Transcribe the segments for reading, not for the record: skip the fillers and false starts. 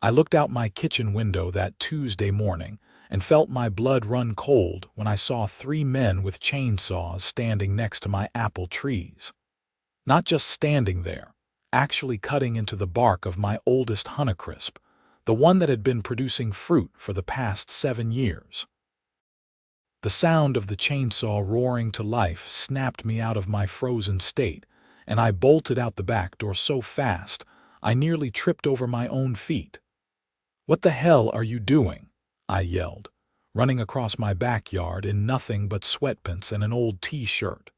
I looked out my kitchen window that Tuesday morning and felt my blood run cold when I saw 3 men with chainsaws standing next to my apple trees. Not just standing there, actually cutting into the bark of my oldest Honeycrisp, the one that had been producing fruit for the past 7 years. The sound of the chainsaw roaring to life snapped me out of my frozen state, and I bolted out the back door so fast I nearly tripped over my own feet. "What the hell are you doing?" I yelled, running across my backyard in nothing but sweatpants and an old t-shirt.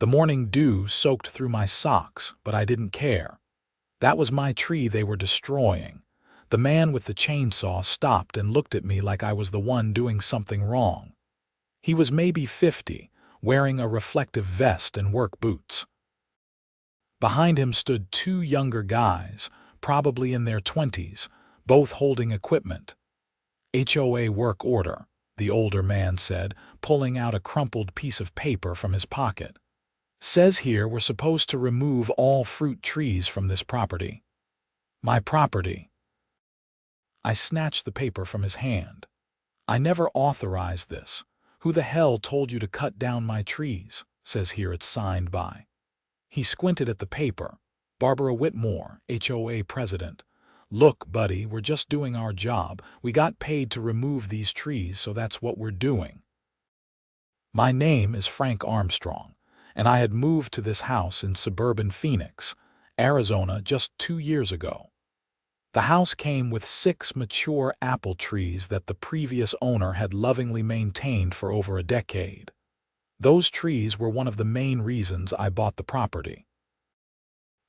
The morning dew soaked through my socks, but I didn't care. That was my tree they were destroying. The man with the chainsaw stopped and looked at me like I was the one doing something wrong. He was maybe 50, wearing a reflective vest and work boots. Behind him stood 2 younger guys, probably in their 20s, both holding equipment. "HOA work order," the older man said, pulling out a crumpled piece of paper from his pocket. "Says here we're supposed to remove all fruit trees from this property." "My property." I snatched the paper from his hand. "I never authorized this. Who the hell told you to cut down my trees? Says here it's signed by." He squinted at the paper. "Barbara Whitmore, HOA president. Look, buddy, we're just doing our job. We got paid to remove these trees, so that's what we're doing." My name is Frank Armstrong, and I had moved to this house in suburban Phoenix, Arizona just 2 years ago. The house came with 6 mature apple trees that the previous owner had lovingly maintained for over a decade. Those trees were one of the main reasons I bought the property.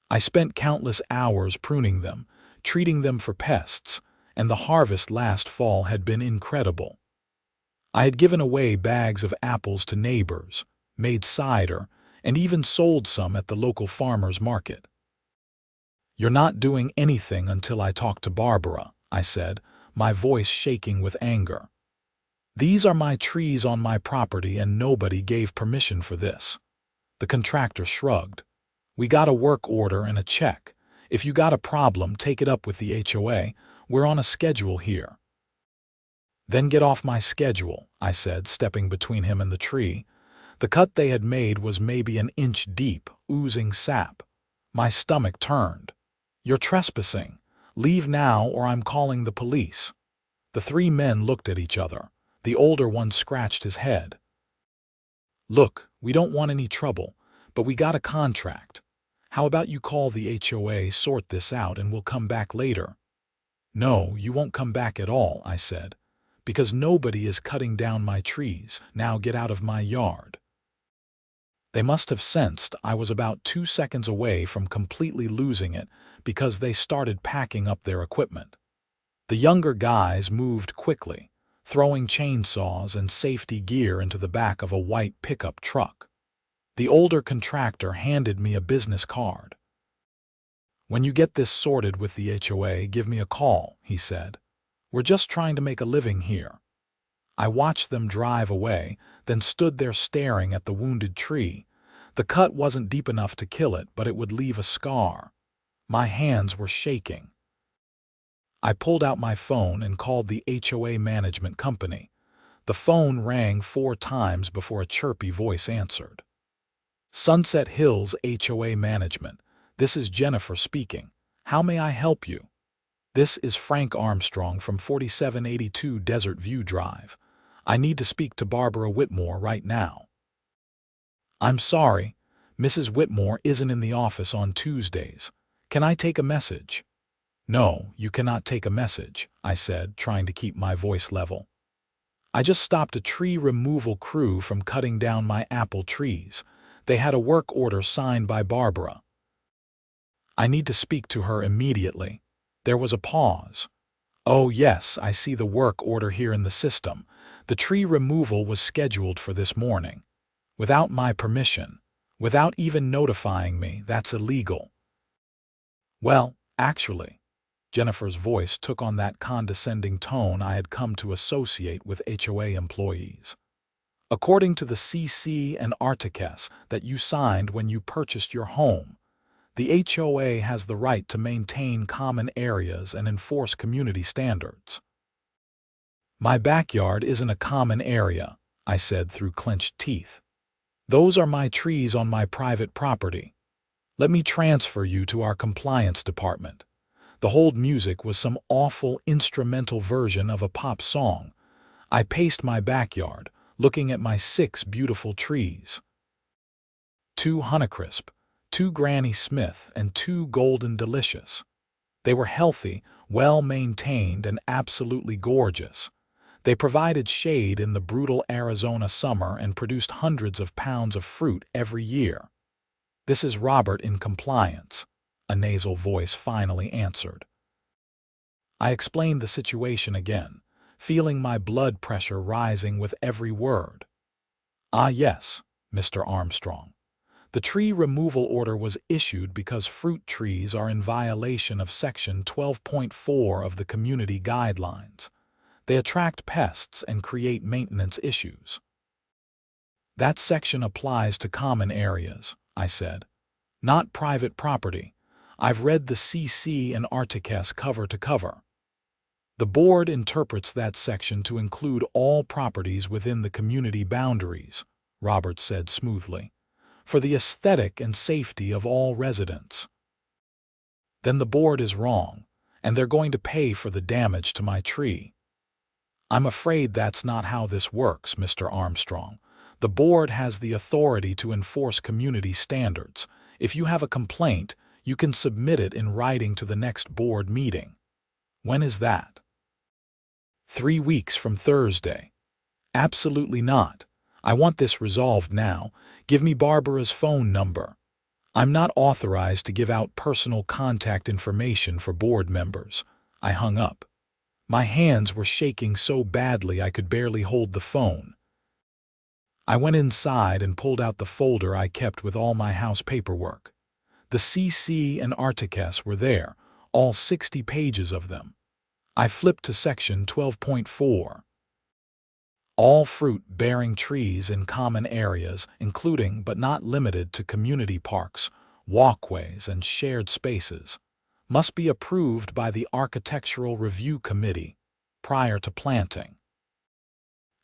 I spent countless hours pruning them, treating them for pests, and the harvest last fall had been incredible. I had given away bags of apples to neighbors, made cider, and even sold some at the local farmer's market. "You're not doing anything until I talk to Barbara," I said, my voice shaking with anger. "These are my trees on my property and nobody gave permission for this." The contractor shrugged. "We got a work order and a check. If you got a problem, take it up with the HOA. We're on a schedule here." "Then get off my schedule," I said, stepping between him and the tree. The cut they had made was maybe an inch deep, oozing sap. My stomach turned. "You're trespassing. Leave now or I'm calling the police." The 3 men looked at each other. The older one scratched his head. "Look, we don't want any trouble, but we got a contract. How about you call the HOA, sort this out, and we'll come back later?" "No, you won't come back at all," I said, "because nobody is cutting down my trees. Now get out of my yard." They must have sensed I was about 2 seconds away from completely losing it because they started packing up their equipment. The younger guys moved quickly, throwing chainsaws and safety gear into the back of a white pickup truck. The older contractor handed me a business card. "When you get this sorted with the HOA, give me a call," he said. "We're just trying to make a living here." I watched them drive away, then stood there staring at the wounded tree. The cut wasn't deep enough to kill it, but it would leave a scar. My hands were shaking. I pulled out my phone and called the HOA management company. The phone rang 4 times before a chirpy voice answered. "Sunset Hills HOA Management. This is Jennifer speaking. How may I help you?" "This is Frank Armstrong from 4782 Desert View Drive. I need to speak to Barbara Whitmore right now." "I'm sorry, Mrs. Whitmore isn't in the office on Tuesdays. Can I take a message?" "No, you cannot take a message," I said, trying to keep my voice level. "I just stopped a tree removal crew from cutting down my apple trees. They had a work order signed by Barbara. I need to speak to her immediately." There was a pause. "Oh yes, I see the work order here in the system. The tree removal was scheduled for this morning. Without my permission. Without even notifying me, that's illegal." "Well, actually," Jennifer's voice took on that condescending tone I had come to associate with HOA employees. "According to the CC and Articus that you signed when you purchased your home, The HOA has the right to maintain common areas and enforce community standards. My backyard isn't a common area, I said through clenched teeth. Those are my trees on my private property. Let me transfer you to our compliance department. The hold music was some awful instrumental version of a pop song. I paced my backyard, looking at my 6 beautiful trees. 2 Honeycrisp, 2 Granny Smith, and 2 Golden Delicious. They were healthy, well-maintained, and absolutely gorgeous. They provided shade in the brutal Arizona summer and produced hundreds of pounds of fruit every year. "This is Robert in compliance," a nasal voice finally answered. I explained the situation again, feeling my blood pressure rising with every word. "Ah, yes, Mr. Armstrong. The tree removal order was issued because fruit trees are in violation of Section 12.4 of the Community Guidelines. They attract pests and create maintenance issues." "That section applies to common areas," I said, "not private property. I've read the CC and Articus cover to cover." "The board interprets that section to include all properties within the community boundaries," Robert said smoothly, "for the aesthetic and safety of all residents." "Then the board is wrong, and they're going to pay for the damage to my tree." "I'm afraid that's not how this works, Mr. Armstrong. The board has the authority to enforce community standards. If you have a complaint, you can submit it in writing to the next board meeting." "When is that?" 3 weeks from Thursday." "Absolutely not. I want this resolved now. Give me Barbara's phone number." "I'm not authorized to give out personal contact information for board members." I hung up. My hands were shaking so badly I could barely hold the phone. I went inside and pulled out the folder I kept with all my house paperwork. The CC and Articus were there, all 60 pages of them. I flipped to Section 12.4. All fruit-bearing trees in common areas, including but not limited to community parks, walkways, and shared spaces, must be approved by the Architectural Review Committee prior to planting.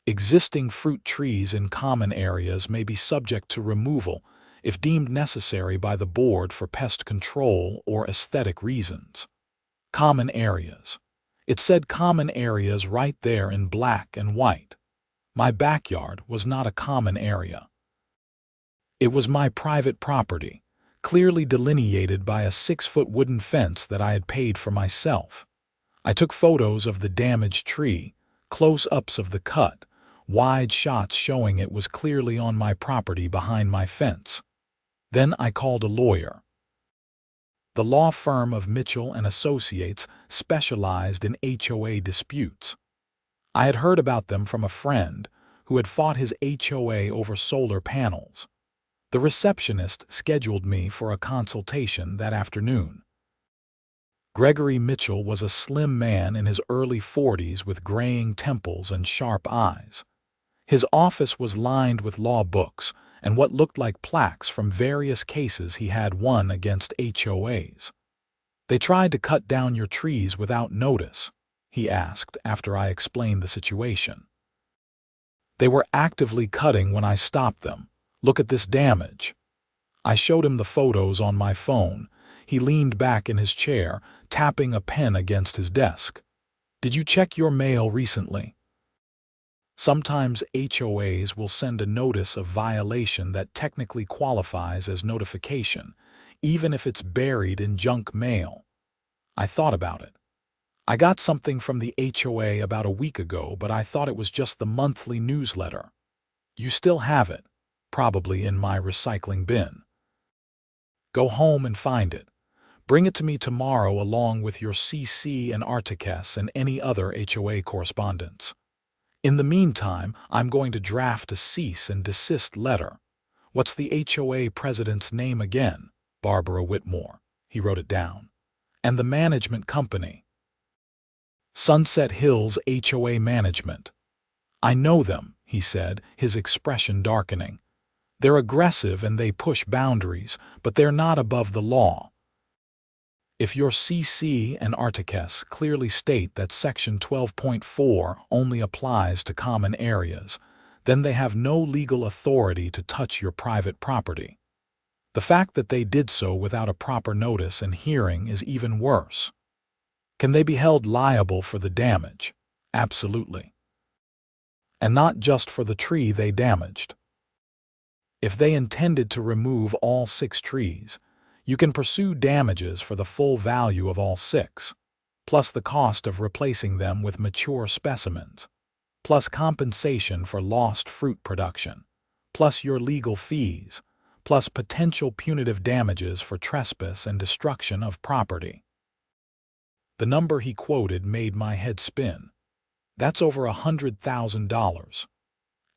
Existing fruit trees in common areas may be subject to removal if deemed necessary by the board for pest control or aesthetic reasons. Common areas. It said common areas right there in black and white. My backyard was not a common area. It was my private property, clearly delineated by a 6-foot wooden fence that I had paid for myself. I took photos of the damaged tree, close-ups of the cut, wide shots showing it was clearly on my property behind my fence. Then I called a lawyer. The law firm of Mitchell and Associates specialized in HOA disputes. I had heard about them from a friend who had fought his HOA over solar panels. The receptionist scheduled me for a consultation that afternoon. Gregory Mitchell was a slim man in his early 40s with graying temples and sharp eyes. His office was lined with law books and what looked like plaques from various cases he had won against HOAs. "They tried to cut down your trees without notice?" he asked after I explained the situation. "They were actively cutting when I stopped them. Look at this damage." I showed him the photos on my phone. He leaned back in his chair, tapping a pen against his desk. "Did you check your mail recently?" Sometimes HOAs will send a notice of violation that technically qualifies as notification, even if it's buried in junk mail. I thought about it. "I got something from the HOA about a week ago, but I thought it was just the monthly newsletter." "You still have it, probably in my recycling bin." "Go home and find it. Bring it to me tomorrow along with your CC and Articus and any other HOA correspondence. In the meantime, I'm going to draft a cease and desist letter." "What's the HOA president's name again?" "Barbara Whitmore." He wrote it down. "And the management company?" "Sunset Hills HOA Management." "I know them," he said, his expression darkening. They're aggressive and they push boundaries, but they're not above the law. If your CC and Articus clearly state that Section 12.4 only applies to common areas, then they have no legal authority to touch your private property. The fact that they did so without a proper notice and hearing is even worse. Can they be held liable for the damage? Absolutely. And not just for the tree they damaged. If they intended to remove all 6 trees, you can pursue damages for the full value of all 6, plus the cost of replacing them with mature specimens, plus compensation for lost fruit production, plus your legal fees, plus potential punitive damages for trespass and destruction of property. The number he quoted made my head spin. That's over $100,000.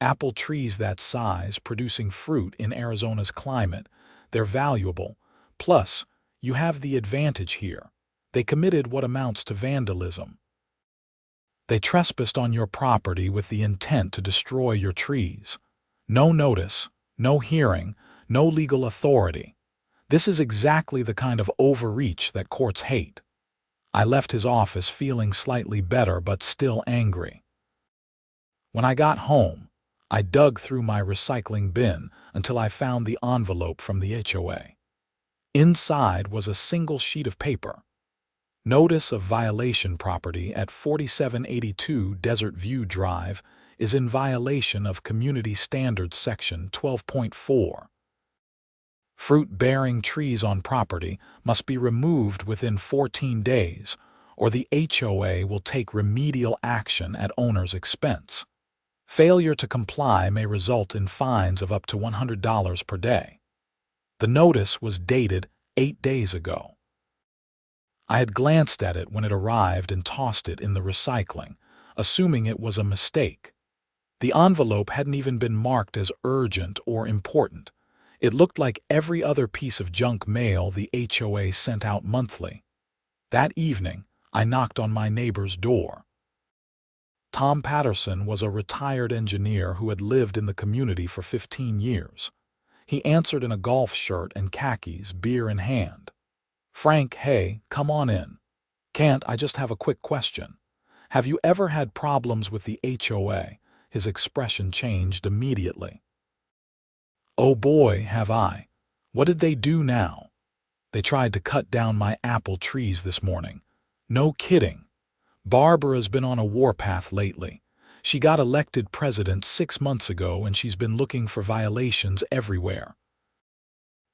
Apple trees that size producing fruit in Arizona's climate, they're valuable. Plus, you have the advantage here. They committed what amounts to vandalism. They trespassed on your property with the intent to destroy your trees. No notice, no hearing, no legal authority. This is exactly the kind of overreach that courts hate. I left his office feeling slightly better but still angry. When I got home, I dug through my recycling bin until I found the envelope from the HOA. Inside was a single sheet of paper. Notice of violation property at 4782 Desert View Drive is in violation of Community Standards Section 12.4. Fruit-bearing trees on property must be removed within 14 days, or the HOA will take remedial action at owner's expense. Failure to comply may result in fines of up to $100 per day. The notice was dated 8 days ago. I had glanced at it when it arrived and tossed it in the recycling, assuming it was a mistake. The envelope hadn't even been marked as urgent or important. It looked like every other piece of junk mail the HOA sent out monthly. That evening, I knocked on my neighbor's door. Tom Patterson was a retired engineer who had lived in the community for 15 years. He answered in a golf shirt and khakis, beer in hand. "Frank, hey, come on in." "Can't, I just have a quick question. Have you ever had problems with the HOA?" His expression changed immediately. "Oh boy, have I. What did they do now?" "They tried to cut down my apple trees this morning." "No kidding." "Barbara's been on a warpath lately. She got elected president 6 months ago and she's been looking for violations everywhere.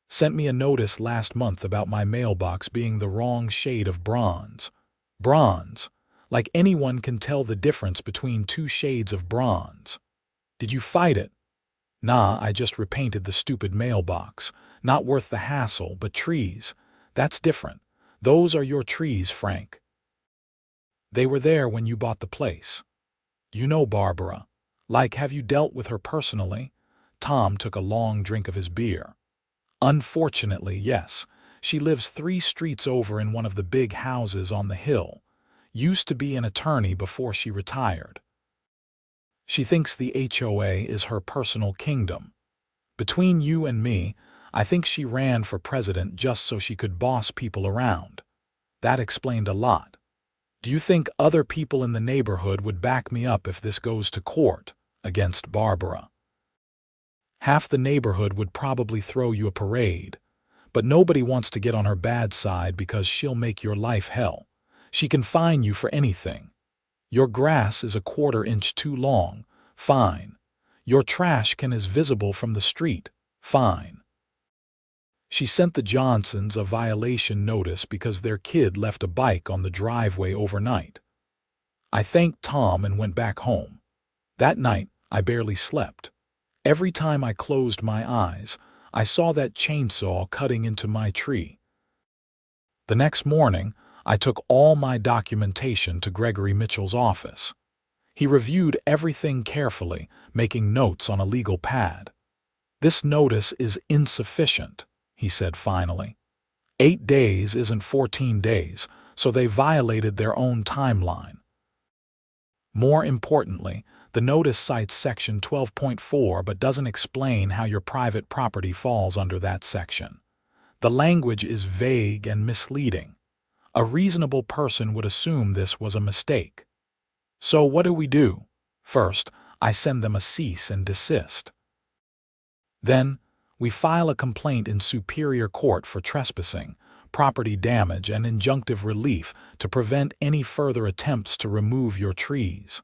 Sent me a notice last month about my mailbox being the wrong shade of bronze." "Bronze? Like anyone can tell the difference between 2 shades of bronze." "Did you fight it?" "Nah, I just repainted the stupid mailbox. Not worth the hassle, but trees. That's different. Those are your trees, Frank." "They were there when you bought the place." "You know Barbara. Like, have you dealt with her personally?" Tom took a long drink of his beer. "Unfortunately, yes. She lives 3 streets over in one of the big houses on the hill. Used to be an attorney before she retired. She thinks the HOA is her personal kingdom. Between you and me, I think she ran for president just so she could boss people around. That explained a lot. Do you think other people in the neighborhood would back me up if this goes to court against Barbara?" "Half the neighborhood would probably throw you a parade. But nobody wants to get on her bad side because she'll make your life hell. She can fine you for anything. Your grass is a 1/4 inch too long. Fine. Your trash can is visible from the street. Fine." She sent the Johnsons a violation notice because their kid left a bike on the driveway overnight. I thanked Tom and went back home. That night, I barely slept. Every time I closed my eyes, I saw that chainsaw cutting into my tree. The next morning, I took all my documentation to Gregory Mitchell's office. He reviewed everything carefully, making notes on a legal pad. "This notice is insufficient," he said finally. 8 days isn't 14 days, so they violated their own timeline. More importantly, The notice cites Section 12.4 but doesn't explain how your private property falls under that section. The language is vague and misleading. A reasonable person would assume this was a mistake. So what do? First, I send them a cease and desist. Then, we file a complaint in Superior Court for trespassing, property damage, and injunctive relief to prevent any further attempts to remove your trees.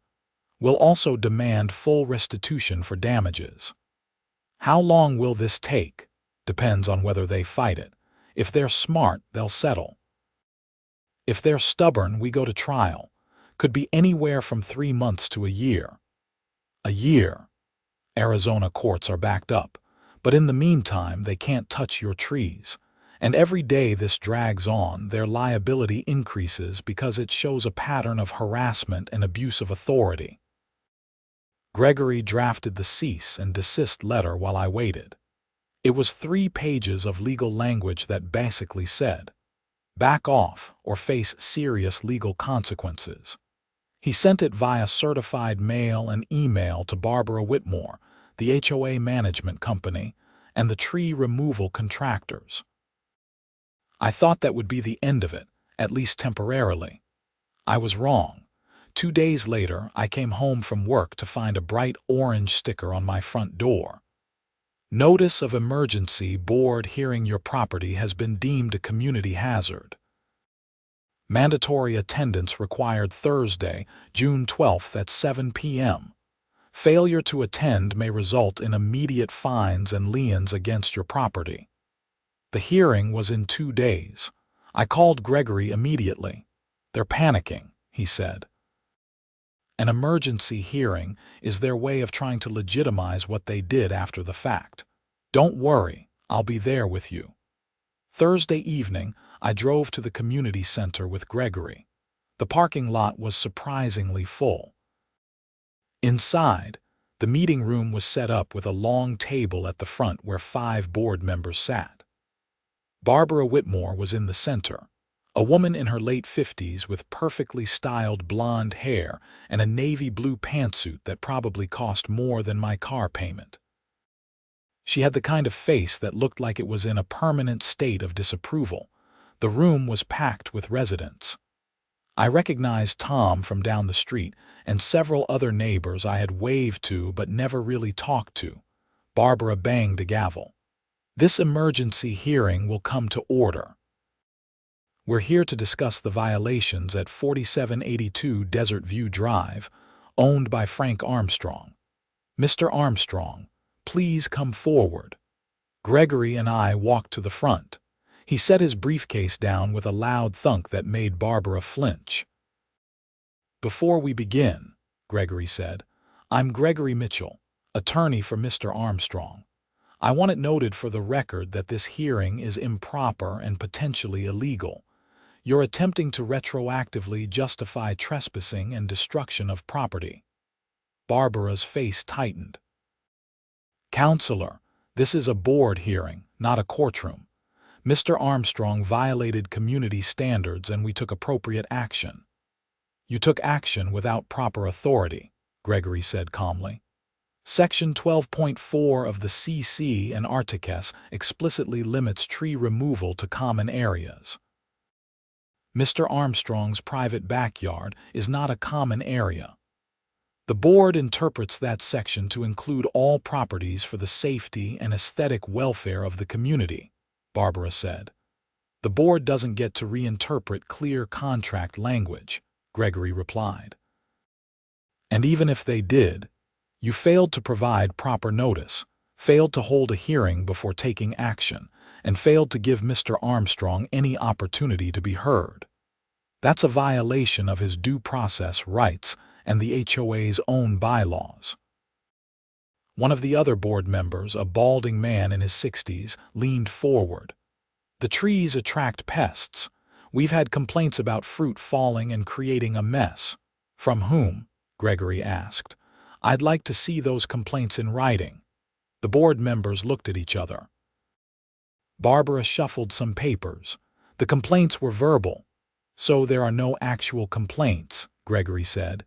We'll also demand full restitution for damages. How long will this take? Depends on whether they fight it. If they're smart, they'll settle. If they're stubborn, we go to trial. Could be anywhere from 3 months to a year. A year. Arizona courts are backed up, but in the meantime, they can't touch your trees. And every day this drags on, their liability increases because it shows a pattern of harassment and abuse of authority. Gregory drafted the cease and desist letter while I waited. It was 3 pages of legal language that basically said, back off or face serious legal consequences. He sent it via certified mail and email to Barbara Whitmore, the HOA management company, and the tree removal contractors. I thought that would be the end of it, at least temporarily. I was wrong. 2 days later, I came home from work to find a bright orange sticker on my front door. Notice of emergency board hearing your property has been deemed a community hazard. Mandatory attendance required Thursday, June 12th at 7 p.m. Failure to attend may result in immediate fines and liens against your property. The hearing was in 2 days. I called Gregory immediately. They're panicking, he said. An emergency hearing is their way of trying to legitimize what they did after the fact. Don't worry, I'll be there with you. Thursday evening, I drove to the community center with Gregory. The parking lot was surprisingly full. Inside, the meeting room was set up with a long table at the front where 5 board members sat. Barbara Whitmore was in the center, a woman in her late 50s with perfectly styled blonde hair and a navy blue pantsuit that probably cost more than my car payment. She had the kind of face that looked like it was in a permanent state of disapproval. The room was packed with residents. I recognized Tom from down the street and several other neighbors I had waved to but never really talked to. Barbara banged a gavel. This emergency hearing will come to order. We're here to discuss the violations at 4782 Desert View Drive, owned by Frank Armstrong. Mr. Armstrong, please come forward. Gregory and I walked to the front. He set his briefcase down with a loud thunk that made Barbara flinch. Before we begin, Gregory said, I'm Gregory Mitchell, attorney for Mr. Armstrong. I want it noted for the record that this hearing is improper and potentially illegal. You're attempting to retroactively justify trespassing and destruction of property. Barbara's face tightened. Counselor, this is a board hearing, not a courtroom. Mr. Armstrong violated community standards and we took appropriate action. You took action without proper authority, Gregory said calmly. Section 12.4 of the CC and Articus explicitly limits tree removal to common areas. Mr. Armstrong's private backyard is not a common area. The board interprets that section to include all properties for the safety and aesthetic welfare of the community, Barbara said. The board doesn't get to reinterpret clear contract language, Gregory replied. And even if they did, you failed to provide proper notice, failed to hold a hearing before taking action, and failed to give Mr. Armstrong any opportunity to be heard. That's a violation of his due process rights and the HOA's own bylaws. One of the other board members, a balding man in his 60s, leaned forward. The trees attract pests. We've had complaints about fruit falling and creating a mess. From whom? Gregory asked. I'd like to see those complaints in writing. The board members looked at each other. Barbara shuffled some papers. The complaints were verbal. So there are no actual complaints, Gregory said.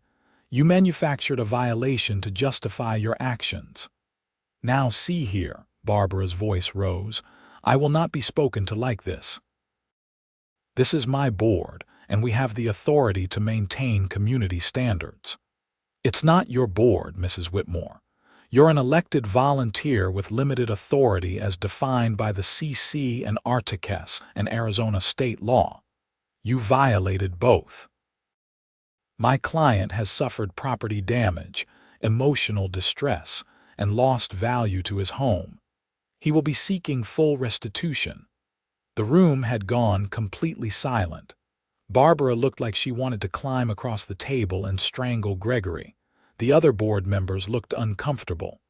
You manufactured a violation to justify your actions. Now see here, Barbara's voice rose. I will not be spoken to like this. This is my board, and we have the authority to maintain community standards. It's not your board, Mrs. Whitmore. You're an elected volunteer with limited authority as defined by the CC and Articus and Arizona state law. You violated both. My client has suffered property damage, emotional distress, and lost value to his home. He will be seeking full restitution. The room had gone completely silent. Barbara looked like she wanted to climb across the table and strangle Gregory. The other board members looked uncomfortable.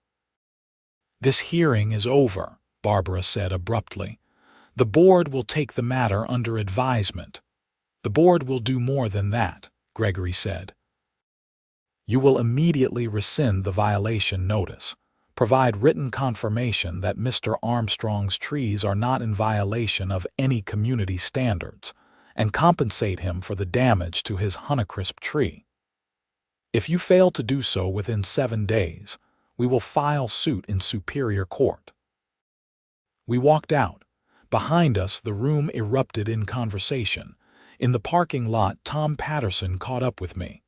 This hearing is over, Barbara said abruptly. The board will take the matter under advisement. The board will do more than that, Gregory said. You will immediately rescind the violation notice, provide written confirmation that Mr. Armstrong's trees are not in violation of any community standards, and compensate him for the damage to his Honeycrisp tree. If you fail to do so within 7 days, we will file suit in Superior Court. We walked out. Behind us, the room erupted in conversation. In the parking lot, Tom Patterson caught up with me.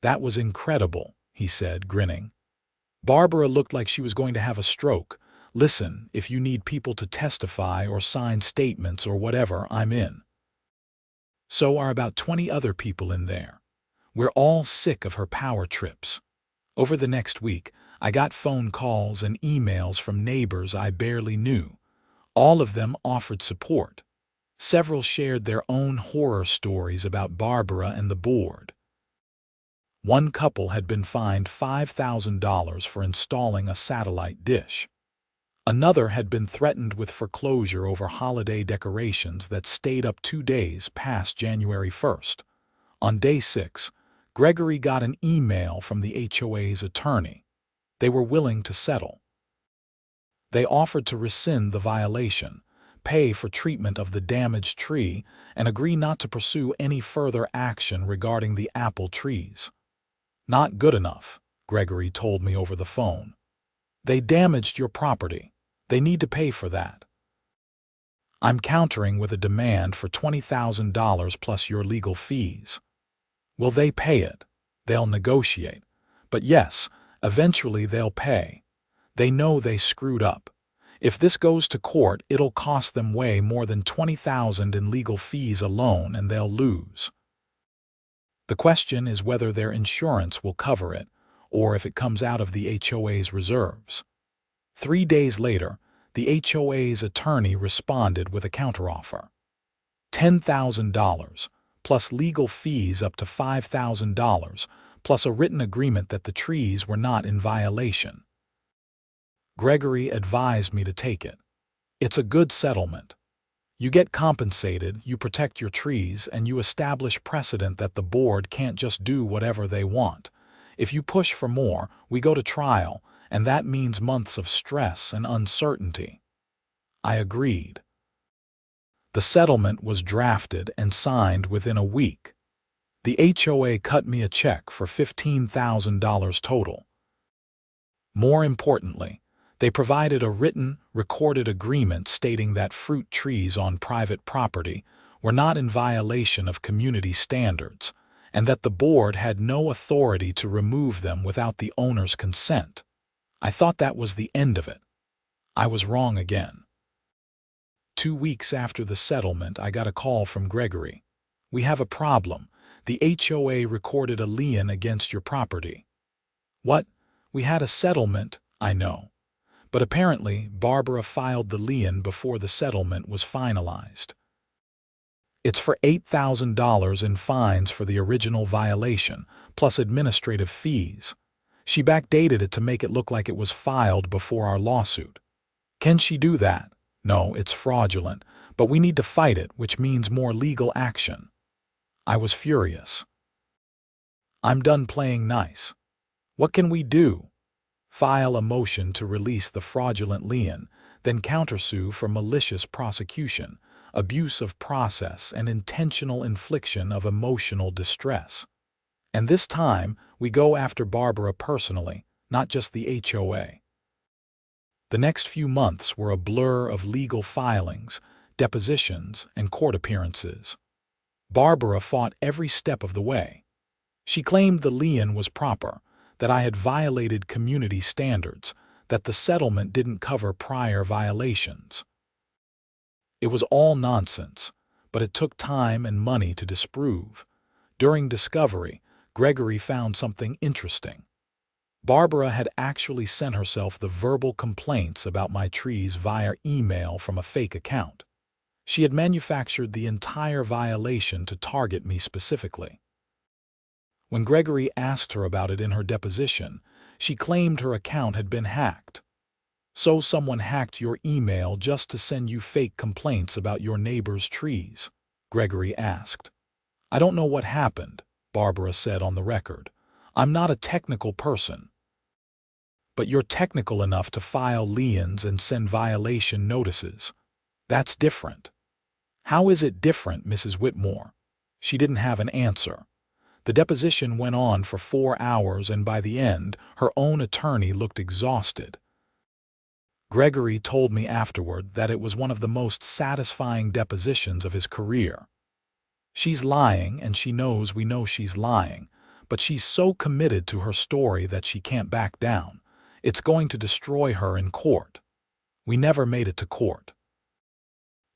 That was incredible, he said, grinning. Barbara looked like she was going to have a stroke. Listen, if you need people to testify or sign statements or whatever, I'm in. So are about 20 other people in there. We're all sick of her power trips. Over the next week, I got phone calls and emails from neighbors I barely knew. All of them offered support. Several shared their own horror stories about Barbara and the board. One couple had been fined $5,000 for installing a satellite dish. Another had been threatened with foreclosure over holiday decorations that stayed up 2 days past January 1st. On day 6, Gregory got an email from the HOA's attorney. They were willing to settle. They offered to rescind the violation, pay for treatment of the damaged tree, and agree not to pursue any further action regarding the apple trees. Not good enough, Gregory told me over the phone. They damaged your property. They need to pay for that. I'm countering with a demand for $20,000 plus your legal fees. Will they pay it? They'll negotiate. But yes, eventually they'll pay. They know they screwed up. If this goes to court, it'll cost them way more than $20,000 in legal fees alone, and they'll lose. The question is whether their insurance will cover it, or if it comes out of the HOA's reserves. 3 days later, the HOA's attorney responded with a counteroffer. $10,000, plus legal fees up to $5,000, plus a written agreement that the trees were not in violation. Gregory advised me to take it. It's a good settlement. You get compensated, you protect your trees, and you establish precedent that the board can't just do whatever they want. If you push for more, we go to trial, and that means months of stress and uncertainty. I agreed. The settlement was drafted and signed within a week. The HOA cut me a check for $15,000 total. More importantly, they provided a written, recorded agreement stating that fruit trees on private property were not in violation of community standards, and that the board had no authority to remove them without the owner's consent. I thought that was the end of it. I was wrong again. 2 weeks after the settlement, I got a call from Gregory. We have a problem. The HOA recorded a lien against your property. What? We had a settlement, I know. But apparently, Barbara filed the lien before the settlement was finalized. It's for $8,000 in fines for the original violation, plus administrative fees. She backdated it to make it look like it was filed before our lawsuit. Can she do that? No, it's fraudulent, but we need to fight it, which means more legal action. I was furious. I'm done playing nice. What can we do? File a motion to release the fraudulent lien, then countersue for malicious prosecution, abuse of process, and intentional infliction of emotional distress. And this time, we go after Barbara personally, not just the HOA. The next few months were a blur of legal filings, depositions, and court appearances. Barbara fought every step of the way. She claimed the lien was proper, that I had violated community standards, that the settlement didn't cover prior violations. It was all nonsense, but it took time and money to disprove. During discovery, Gregory found something interesting. Barbara had actually sent herself the verbal complaints about my trees via email from a fake account. She had manufactured the entire violation to target me specifically. When Gregory asked her about it in her deposition, she claimed her account had been hacked. So someone hacked your email just to send you fake complaints about your neighbor's trees? Gregory asked. I don't know what happened, Barbara said on the record. I'm not a technical person. But you're technical enough to file liens and send violation notices. That's different. How is it different, Mrs. Whitmore? She didn't have an answer. The deposition went on for 4 hours, and by the end, her own attorney looked exhausted. Gregory told me afterward that it was one of the most satisfying depositions of his career. She's lying, and she knows we know she's lying, but she's so committed to her story that she can't back down. It's going to destroy her in court. We never made it to court.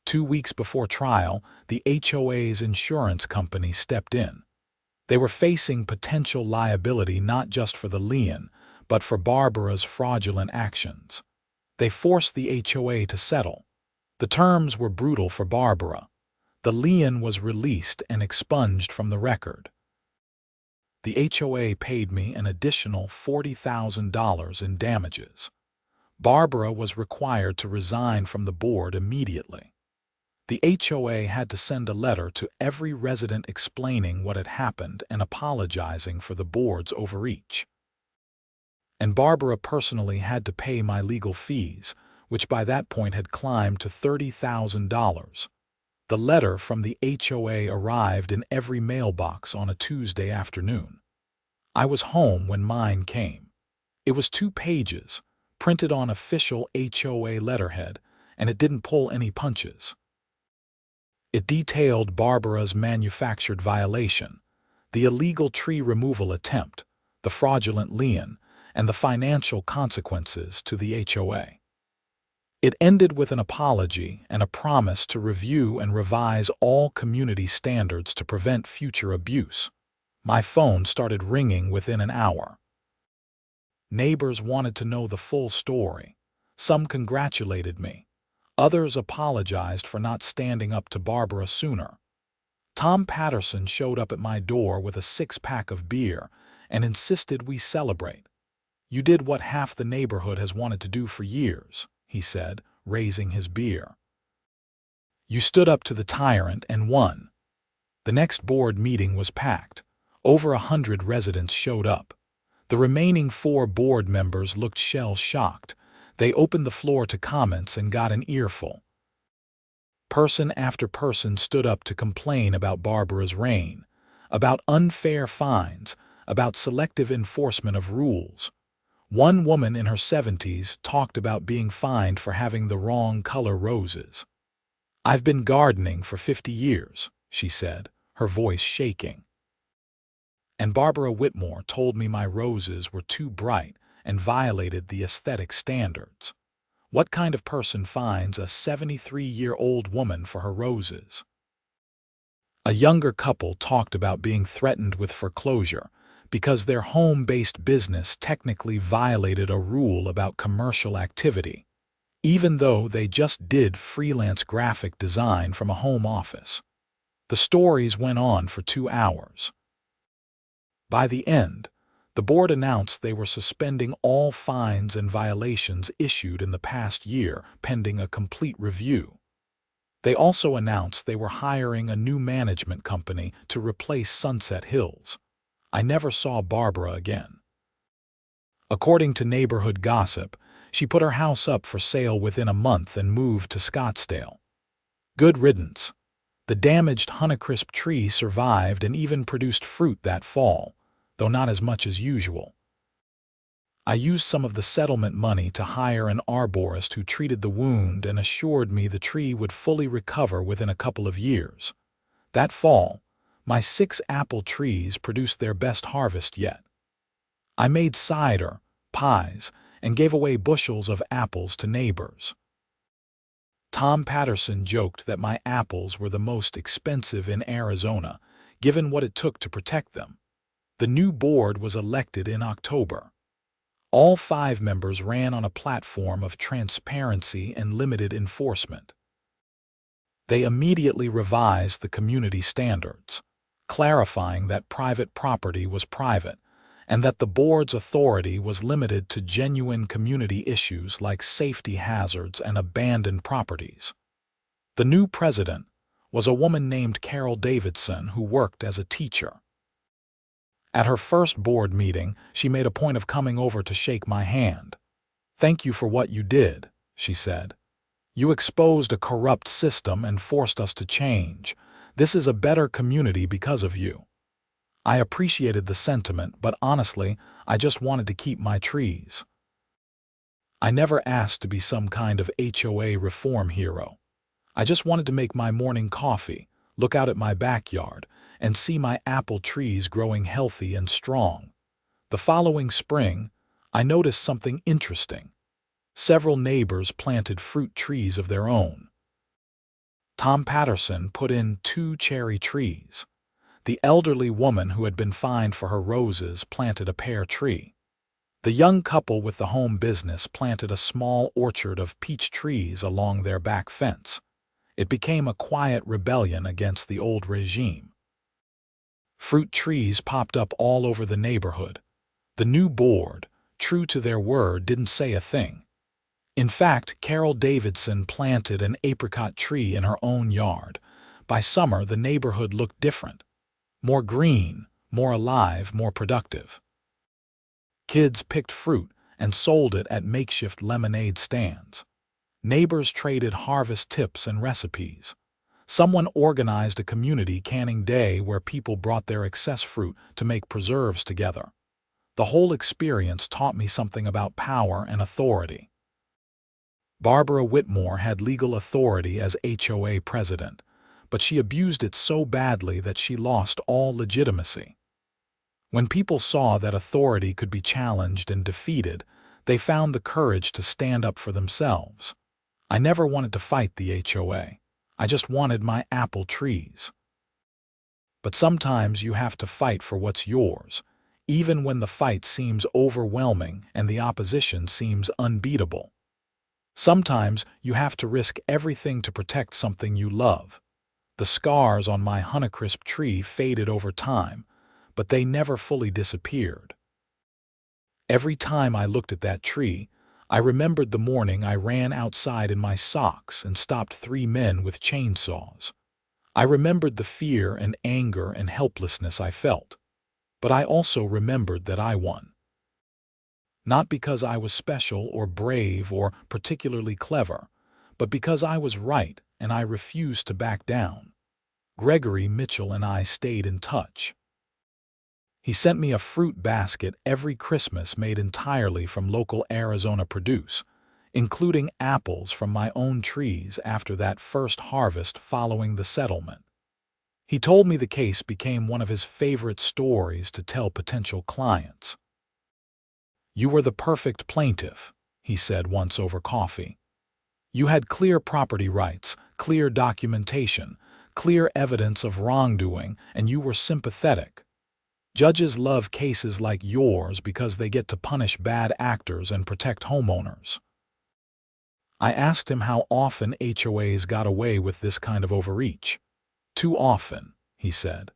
2 weeks before trial, the HOA's insurance company stepped in. They were facing potential liability not just for the lien, but for Barbara's fraudulent actions. They forced the HOA to settle. The terms were brutal for Barbara. The lien was released and expunged from the record. The HOA paid me an additional $40,000 in damages. Barbara was required to resign from the board immediately. The HOA had to send a letter to every resident explaining what had happened and apologizing for the board's overreach. And Barbara personally had to pay my legal fees, which by that point had climbed to $30,000. The letter from the HOA arrived in every mailbox on a Tuesday afternoon. I was home when mine came. It was 2 pages, printed on official HOA letterhead, and it didn't pull any punches. It detailed Barbara's manufactured violation, the illegal tree removal attempt, the fraudulent lien, and the financial consequences to the HOA. It ended with an apology and a promise to review and revise all community standards to prevent future abuse. My phone started ringing within an hour. Neighbors wanted to know the full story. Some congratulated me. Others apologized for not standing up to Barbara sooner. Tom Patterson showed up at my door with a 6-pack of beer and insisted we celebrate. You did what half the neighborhood has wanted to do for years, he said, raising his beer. You stood up to the tyrant and won. The next board meeting was packed. Over 100 residents showed up. The remaining 4 board members looked shell-shocked. They opened the floor to comments and got an earful. Person after person stood up to complain about Barbara's reign, about unfair fines, about selective enforcement of rules. One woman in her 70s talked about being fined for having the wrong color roses. I've been gardening for 50 years, she said, her voice shaking. And Barbara Whitmore told me my roses were too bright and violated the aesthetic standards. What kind of person fines a 73-year-old woman for her roses? A younger couple talked about being threatened with foreclosure because their home-based business technically violated a rule about commercial activity, even though they just did freelance graphic design from a home office. The stories went on for 2 hours. By the end, the board announced they were suspending all fines and violations issued in the past year pending a complete review. They also announced they were hiring a new management company to replace Sunset Hills. I never saw Barbara again. According to neighborhood gossip, she put her house up for sale within a month and moved to Scottsdale. Good riddance. The damaged Honeycrisp tree survived and even produced fruit that fall, though not as much as usual. I used some of the settlement money to hire an arborist who treated the wound and assured me the tree would fully recover within a couple of years. That fall, my 6 apple trees produced their best harvest yet. I made cider, pies, and gave away bushels of apples to neighbors. Tom Patterson joked that my apples were the most expensive in Arizona, given what it took to protect them. The new board was elected in October. All 5 members ran on a platform of transparency and limited enforcement. They immediately revised the community standards, clarifying that private property was private and that the board's authority was limited to genuine community issues like safety hazards and abandoned properties. The new president was a woman named Carol Davidson who worked as a teacher. At her first board meeting, she made a point of coming over to shake my hand. "Thank you for what you did," she said. "You exposed a corrupt system and forced us to change. This is a better community because of you." I appreciated the sentiment, but honestly, I just wanted to keep my trees. I never asked to be some kind of HOA reform hero. I just wanted to make my morning coffee, look out at my backyard, and see my apple trees growing healthy and strong. The following spring, I noticed something interesting. Several neighbors planted fruit trees of their own. Tom Patterson put in 2 cherry trees. The elderly woman who had been fined for her roses planted a pear tree. The young couple with the home business planted a small orchard of peach trees along their back fence. It became a quiet rebellion against the old regime. Fruit trees popped up all over the neighborhood. The new board, true to their word, didn't say a thing. In fact, Carol Davidson planted an apricot tree in her own yard. By summer, the neighborhood looked different. More green, more alive, more productive. Kids picked fruit and sold it at makeshift lemonade stands. Neighbors traded harvest tips and recipes. Someone organized a community canning day where people brought their excess fruit to make preserves together. The whole experience taught me something about power and authority. Barbara Whitmore had legal authority as HOA president, but she abused it so badly that she lost all legitimacy. When people saw that authority could be challenged and defeated, they found the courage to stand up for themselves. I never wanted to fight the HOA. I just wanted my apple trees. But sometimes you have to fight for what's yours, even when the fight seems overwhelming and the opposition seems unbeatable. Sometimes you have to risk everything to protect something you love. The scars on my Honeycrisp tree faded over time, but they never fully disappeared. Every time I looked at that tree, I remembered the morning I ran outside in my socks and stopped 3 men with chainsaws. I remembered the fear and anger and helplessness I felt. But I also remembered that I won. Not because I was special or brave or particularly clever, but because I was right and I refused to back down. Gregory Mitchell and I stayed in touch. He sent me a fruit basket every Christmas made entirely from local Arizona produce, including apples from my own trees after that first harvest following the settlement. He told me the case became one of his favorite stories to tell potential clients. "You were the perfect plaintiff," he said once over coffee. "You had clear property rights, clear documentation, clear evidence of wrongdoing, and you were sympathetic. Judges love cases like yours because they get to punish bad actors and protect homeowners." I asked him how often HOAs got away with this kind of overreach. "Too often," he said.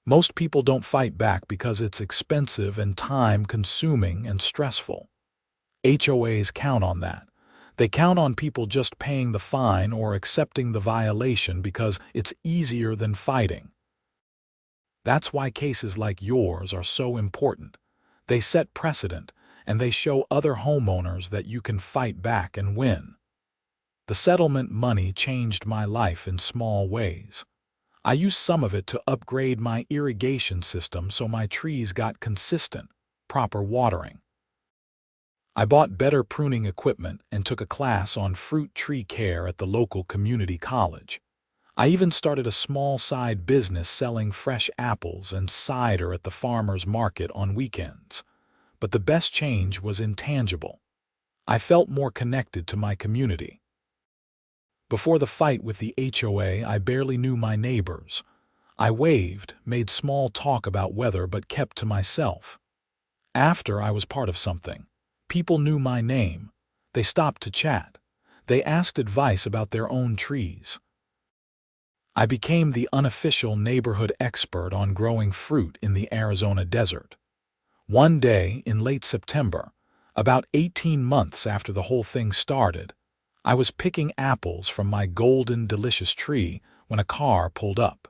"Most people don't fight back because it's expensive and time-consuming and stressful. HOAs count on that. They count on people just paying the fine or accepting the violation because it's easier than fighting. That's why cases like yours are so important. They set precedent, and they show other homeowners that you can fight back and win." The settlement money changed my life in small ways. I used some of it to upgrade my irrigation system so my trees got consistent, proper watering. I bought better pruning equipment and took a class on fruit tree care at the local community college. I even started a small side business selling fresh apples and cider at the farmer's market on weekends. But the best change was intangible. I felt more connected to my community. Before the fight with the HOA, I barely knew my neighbors. I waved, made small talk about weather, but kept to myself. After I was part of something, people knew my name. They stopped to chat. They asked advice about their own trees. I became the unofficial neighborhood expert on growing fruit in the Arizona desert. One day in late September, about 18 months after the whole thing started, I was picking apples from my golden delicious tree when a car pulled up.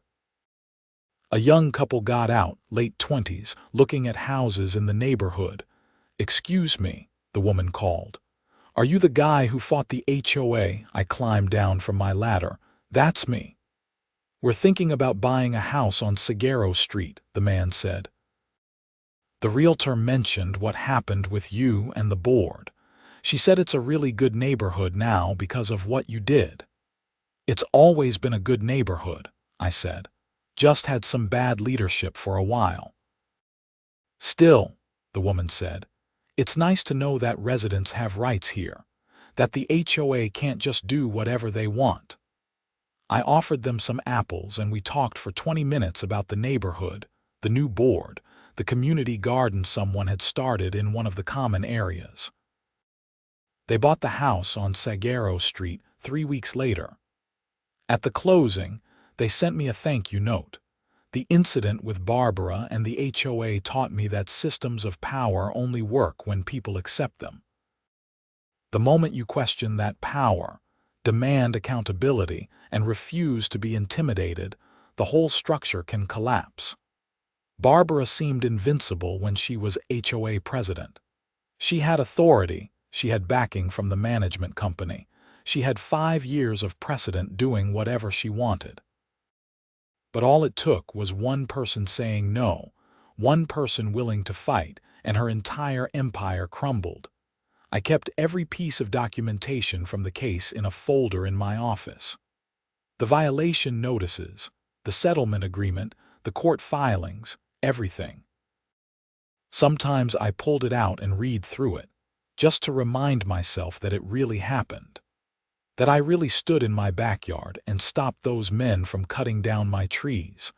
A young couple got out, late 20s, looking at houses in the neighborhood. "Excuse me," the woman called. "Are you the guy who fought the HOA?" I climbed down from my ladder. "That's me." "We're thinking about buying a house on Seguero Street," the man said. The realtor mentioned what happened with you and the board. She said it's a really good neighborhood now because of what you did. "It's always been a good neighborhood," I said. "Just had some bad leadership for a while." "Still," the woman said, "it's nice to know that residents have rights here, that the HOA can't just do whatever they want." I offered them some apples and we talked for 20 minutes about the neighborhood, the new board, the community garden someone had started in one of the common areas. They bought the house on Seguero Street 3 weeks later. At the closing, they sent me a thank you note. The incident with Barbara and the HOA taught me that systems of power only work when people accept them. The moment you question that power, demand accountability, and refuse to be intimidated, the whole structure can collapse. Barbara seemed invincible when she was HOA president. She had authority, she had backing from the management company, she had 5 years of precedent doing whatever she wanted. But all it took was one person saying no, one person willing to fight, and her entire empire crumbled. I kept every piece of documentation from the case in a folder in my office. The violation notices, the settlement agreement, the court filings, everything. Sometimes I pulled it out and read through it, just to remind myself that it really happened. That I really stood in my backyard and stopped those men from cutting down my trees.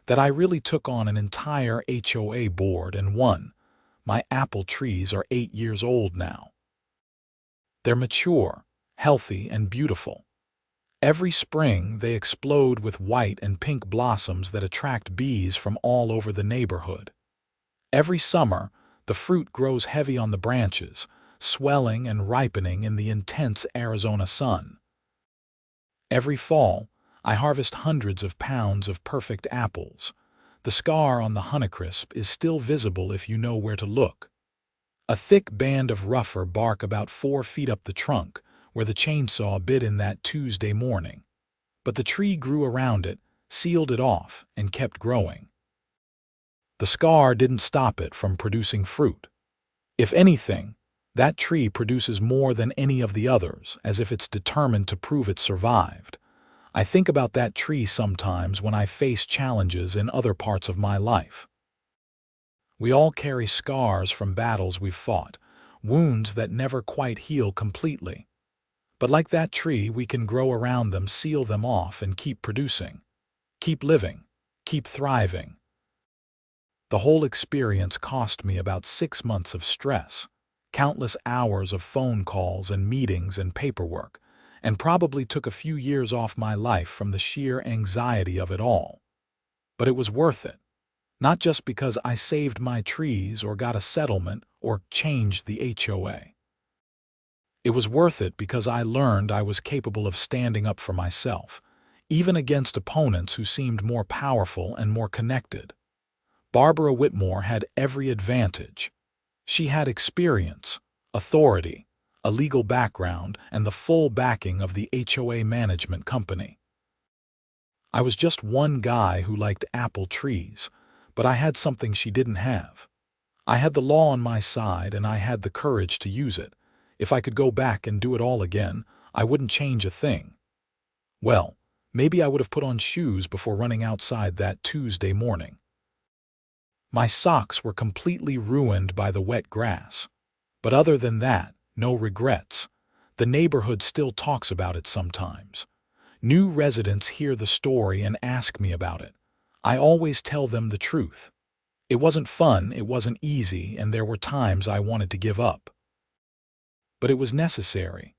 That I really took on an entire HOA board and won. My apple trees are 8 years old now. They're mature, healthy, and beautiful. Every spring they explode with white and pink blossoms that attract bees from all over the neighborhood. Every summer, the fruit grows heavy on the branches, swelling and ripening in the intense Arizona sun. Every fall, I harvest hundreds of pounds of perfect apples. The scar on the Honeycrisp is still visible if you know where to look. A thick band of rougher bark about 4 feet up the trunk, where the chainsaw bit in that Tuesday morning. But the tree grew around it, sealed it off, and kept growing. The scar didn't stop it from producing fruit. If anything, that tree produces more than any of the others, as if it's determined to prove it survived. I think about that tree sometimes when I face challenges in other parts of my life. We all carry scars from battles we've fought, wounds that never quite heal completely. But like that tree, we can grow around them, seal them off, and keep producing. Keep living. Keep thriving. The whole experience cost me about 6 months of stress, countless hours of phone calls and meetings and paperwork, and probably took a few years off my life from the sheer anxiety of it all. But it was worth it. Not just because I saved my trees or got a settlement or changed the HOA. It was worth it because I learned I was capable of standing up for myself, even against opponents who seemed more powerful and more connected. Barbara Whitmore had every advantage. She had experience, authority, a legal background, and the full backing of the HOA management company. I was just one guy who liked apple trees, but I had something she didn't have. I had the law on my side and I had the courage to use it. If I could go back and do it all again, I wouldn't change a thing. Well, maybe I would have put on shoes before running outside that Tuesday morning. My socks were completely ruined by the wet grass. But other than that, no regrets. The neighborhood still talks about it sometimes. New residents hear the story and ask me about it. I always tell them the truth. It wasn't fun, it wasn't easy, and there were times I wanted to give up. But it was necessary.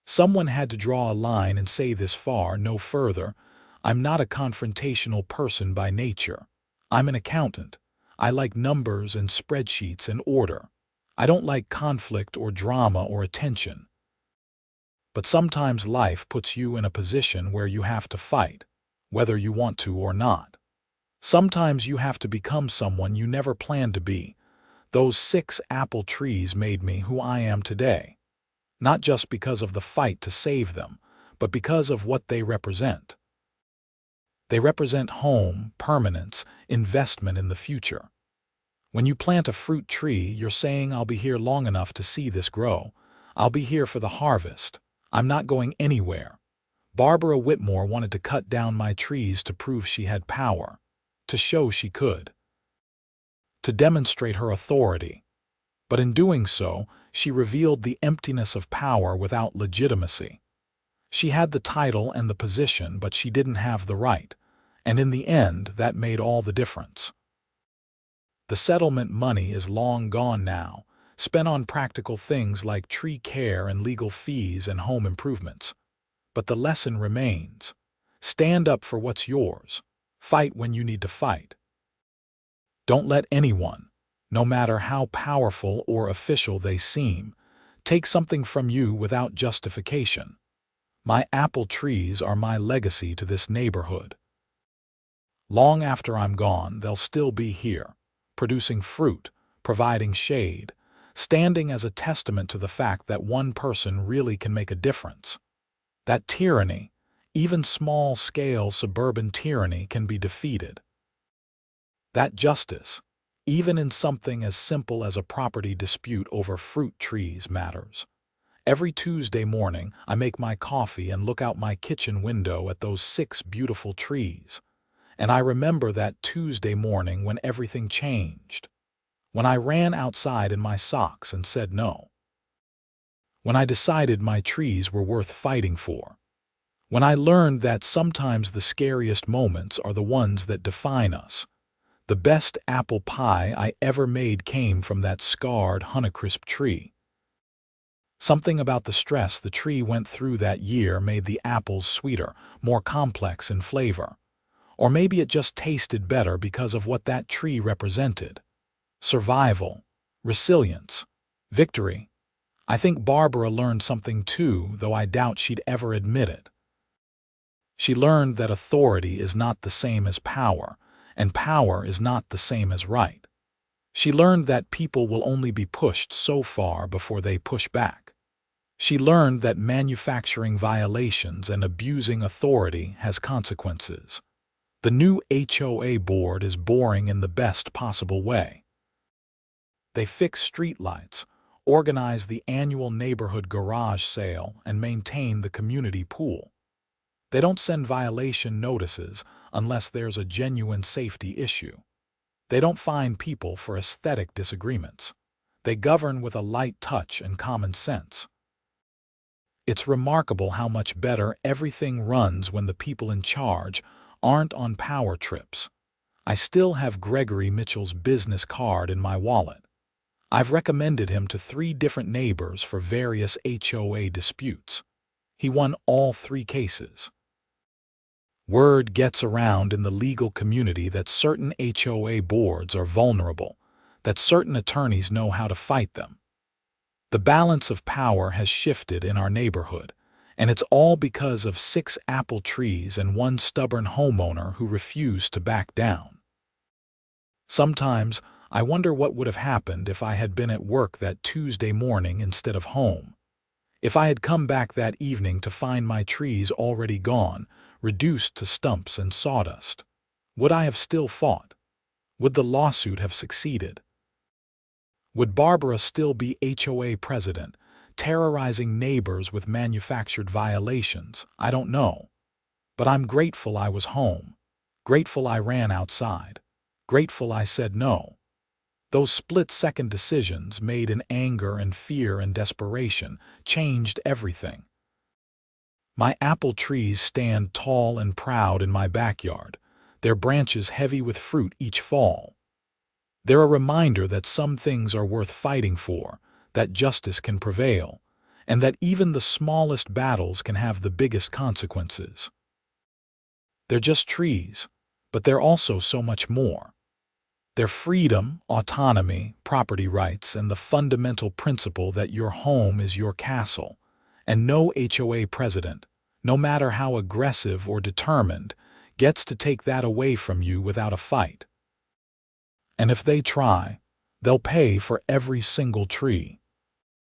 Someone had to draw a line and say this far, no further. I'm not a confrontational person by nature. I'm an accountant. I like numbers and spreadsheets and order. I don't like conflict or drama or attention. But sometimes life puts you in a position where you have to fight, whether you want to or not. Sometimes you have to become someone you never planned to be. Those 6 apple trees made me who I am today. Not just because of the fight to save them, but because of what they represent. They represent home, permanence, investment in the future. When you plant a fruit tree, you're saying, I'll be here long enough to see this grow. I'll be here for the harvest. I'm not going anywhere. Barbara Whitmore wanted to cut down my trees to prove she had power, to show she could, to demonstrate her authority. But in doing so, she revealed the emptiness of power without legitimacy. She had the title and the position, but she didn't have the right, and in the end, that made all the difference. The settlement money is long gone now, spent on practical things like tree care and legal fees and home improvements. But the lesson remains. Stand up for what's yours. Fight when you need to fight. Don't let anyone, no matter how powerful or official they seem, take something from you without justification. My apple trees are my legacy to this neighborhood. Long after I'm gone, they'll still be here, producing fruit, providing shade, standing as a testament to the fact that one person really can make a difference. That tyranny, even small-scale suburban tyranny, can be defeated. That justice, even in something as simple as a property dispute over fruit trees, matters. Every Tuesday morning, I make my coffee and look out my kitchen window at those 6 beautiful trees. And I remember that Tuesday morning when everything changed. When I ran outside in my socks and said no. When I decided my trees were worth fighting for. When I learned that sometimes the scariest moments are the ones that define us. The best apple pie I ever made came from that scarred Honeycrisp tree. Something about the stress the tree went through that year made the apples sweeter, more complex in flavor. Or maybe it just tasted better because of what that tree represented. Survival, resilience, victory. I think Barbara learned something too, though I doubt she'd ever admit it. She learned that authority is not the same as power, and power is not the same as right. She learned that people will only be pushed so far before they push back. She learned that manufacturing violations and abusing authority has consequences. The new HOA board is boring in the best possible way. They fix streetlights, organize the annual neighborhood garage sale, and maintain the community pool. They don't send violation notices unless there's a genuine safety issue. They don't fine people for aesthetic disagreements. They govern with a light touch and common sense. It's remarkable how much better everything runs when the people in charge aren't on power trips. I still have Gregory Mitchell's business card in my wallet. I've recommended him to 3 different neighbors for various HOA disputes. He won all 3 cases. Word gets around in the legal community that certain HOA boards are vulnerable, that certain attorneys know how to fight them. The balance of power has shifted in our neighborhood, and it's all because of 6 apple trees and 1 stubborn homeowner who refused to back down. Sometimes, I wonder what would have happened if I had been at work that Tuesday morning instead of home. If I had come back that evening to find my trees already gone, reduced to stumps and sawdust. Would I have still fought? Would the lawsuit have succeeded? Would Barbara still be HOA president, terrorizing neighbors with manufactured violations? I don't know. But I'm grateful I was home. Grateful I ran outside. Grateful I said no. Those split-second decisions made in anger and fear and desperation changed everything. My apple trees stand tall and proud in my backyard, their branches heavy with fruit each fall. They're a reminder that some things are worth fighting for, that justice can prevail, and that even the smallest battles can have the biggest consequences. They're just trees, but they're also so much more. They're freedom, autonomy, property rights, and the fundamental principle that your home is your castle, and no HOA president, no matter how aggressive or determined, gets to take that away from you without a fight. And if they try, they'll pay for every single tree.